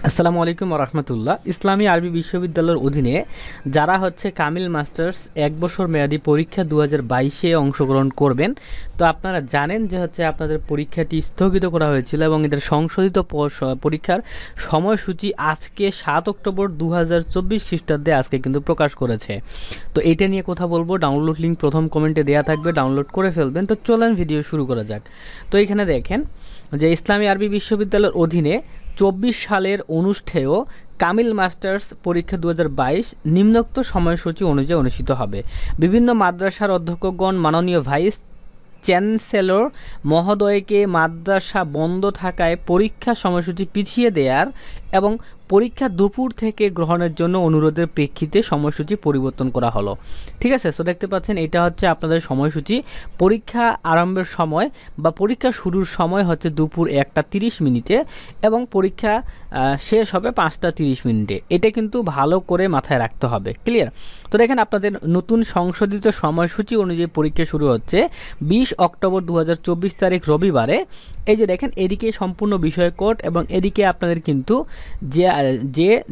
আসসালামু আলাইকুম রহমতুল্লাহ। ইসলামী আরবি বিশ্ববিদ্যালয়ের অধীনে যারা হচ্ছে কামিল মাস্টার্স 1 বছর মেয়াদী পরীক্ষা 2022-এ অংশগ্রহণ করবেন, তো আপনারা জানেন যে হচ্ছে আপনাদের পরীক্ষাটি স্থগিত করা হয়েছিল এবং এদের সংশোধিত পরীক্ষার সময়সূচি আজকে 7 অক্টোবর 2024 খ্রিস্টাব্দে আজকে কিন্তু প্রকাশ করেছে। তো এটা নিয়ে কথা বলবো। ডাউনলোড লিঙ্ক প্রথম কমেন্টে দেওয়া থাকবে, ডাউনলোড করে ফেলবেন। তো চলেন ভিডিও শুরু করা যাক। তো এখানে দেখেন যে ইসলামী আরবি বিশ্ববিদ্যালয়ের অধীনে 24 সালের অনুষ্ঠেয় কামিল মাস্টার্স পরীক্ষা 2022 নিম্নোক্ত সময়সূচি অনুযায়ী অনুষ্ঠিত হবে। বিভিন্ন মাদ্রাসার অধ্যক্ষগণ মাননীয় ভাইস চ্যান্সেলর মহোদয়কে মাদ্রাসা বন্ধ থাকায় পরীক্ষা সময়সূচি পিছিয়ে দেওয়ার এবং পরীক্ষা দুপুর থেকে গ্রহণের জন্য অনুরোধের প্রেক্ষিতে সময়সূচি পরিবর্তন করা হলো। ঠিক আছে, সো দেখতে পাচ্ছেন এটা হচ্ছে আপনাদের সময়সূচি। পরীক্ষা আরম্ভের সময় বা পরীক্ষা শুরুর সময় হচ্ছে দুপুর 1টা 30 মিনিটে এবং পরীক্ষা শেষ হবে 5টা 30 মিনিটে। এটা কিন্তু ভালো করে মাথায় রাখতে হবে। ক্লিয়ার? তো দেখেন আপনাদের নতুন সংশোধিত সময়সূচি অনুযায়ী পরীক্ষা শুরু হচ্ছে 20 অক্টোবর 2024 তারিখ রবিবারে। এই যে দেখেন এদিকে সম্পূর্ণ বিষয় কোড এবং এদিকে আপনাদের কিন্তু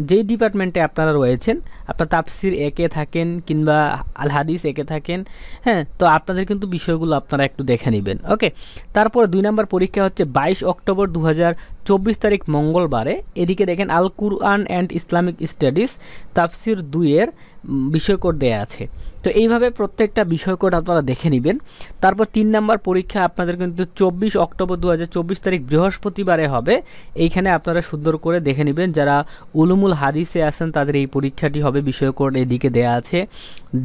যেই ডিপার্টমেন্টে আপনারা রয়েছেন, আপনার তাফসির একে থাকেন কিংবা আল হাদিস একে থাকেন, হ্যাঁ, তো আপনাদের কিন্তু বিষয়গুলো আপনারা একটু দেখে নেবেন। ওকে, তারপর 2 নম্বর পরীক্ষা হচ্ছে 22 অক্টোবর 2024 তারিখ মঙ্গলবারে। এদিকে দেখেন আল কুরআন অ্যান্ড ইসলামিক স্টাডিজ তাফসির 2-এর বিষয় কোড দেয়া আছে। তো এইভাবে প্রত্যেকটা বিষয় কোড আপনারা দেখে নেবেন। তারপর 3 নম্বর পরীক্ষা আপনাদের কিন্তু 24 অক্টোবর 2024 তারিখ বৃহস্পতিবারে হবে। এইখানে আপনারা সুন্দর করে দেখে নেবেন। যারা উলুমুল হাদিসে আছেন তাদের এই পরীক্ষাটি হবে, বিষয় কোড এদিকে দেয়া আছে।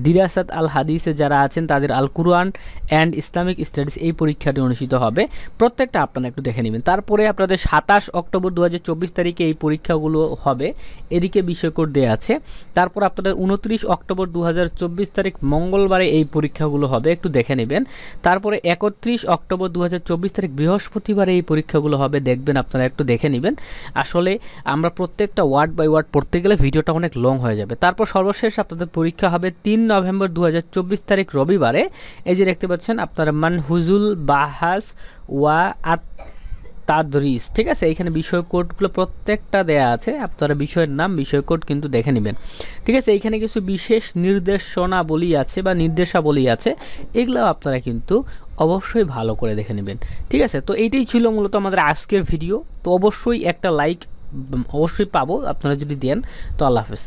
দিরাসাত আল হাদিসে যারা আছেন তাদের আল কুরআন অ্যান্ড ইসলামিক স্টাডিজ এই পরীক্ষাটি অনুষ্ঠিত হবে। প্রত্যেকটা আপনারা একটু দেখে নেবেন। তারপরে আপনাদের 27 অক্টোবর 2024 তারিখে এই পরীক্ষাগুলো হবে, এদিকে বিষয় কোড দেয়া আছে। তারপর আপনাদের 29 অক্টোবর 2024 তারিখ মঙ্গলবারে এই পরীক্ষাগুলো হবে, একটু দেখে নেবেন। তারপরে 31 অক্টোবর 2024 তারিখ বৃহস্পতিবারে এই পরীক্ষাগুলো হবে, দেখবেন আপনারা একটু দেখে নেবেন। আসলে আমরা প্রত্যেকটা ওয়ার্ড বাই ওয়ার্ড পড়তে গেলে ভিডিওটা অনেক লং হয়ে যাবে। তারপর সর্বশেষ আপনাদের পরীক্ষা হবে 3 নভেম্বর 2024 তারিখ রবিবারে। এই যে দেখতে পাচ্ছেন আপনারা মানহুজুল বাহাস ওয়া তাদরিস। ঠিক আছে, এখানে বিষয় কোডগুলো প্রত্যেকটা দেয়া আছে, আপনারা বিষয়ের নাম বিষয় কোড কিন্তু দেখে নেবেন। ঠিক আছে, এখানে কিছু বিশেষ নির্দেশনাবলী আছে বা নির্দেশাবলী আছে, এগুলো আপনারা কিন্তু অবশ্যই ভালো করে দেখে নেবেন। ঠিক আছে, তো এইটাই ছিল মূলত আমাদের আজকের ভিডিও। তো অবশ্যই একটা লাইক অবশ্যই পাবো আপনারা যদি দেন। তো আল্লাহ হাফেজ।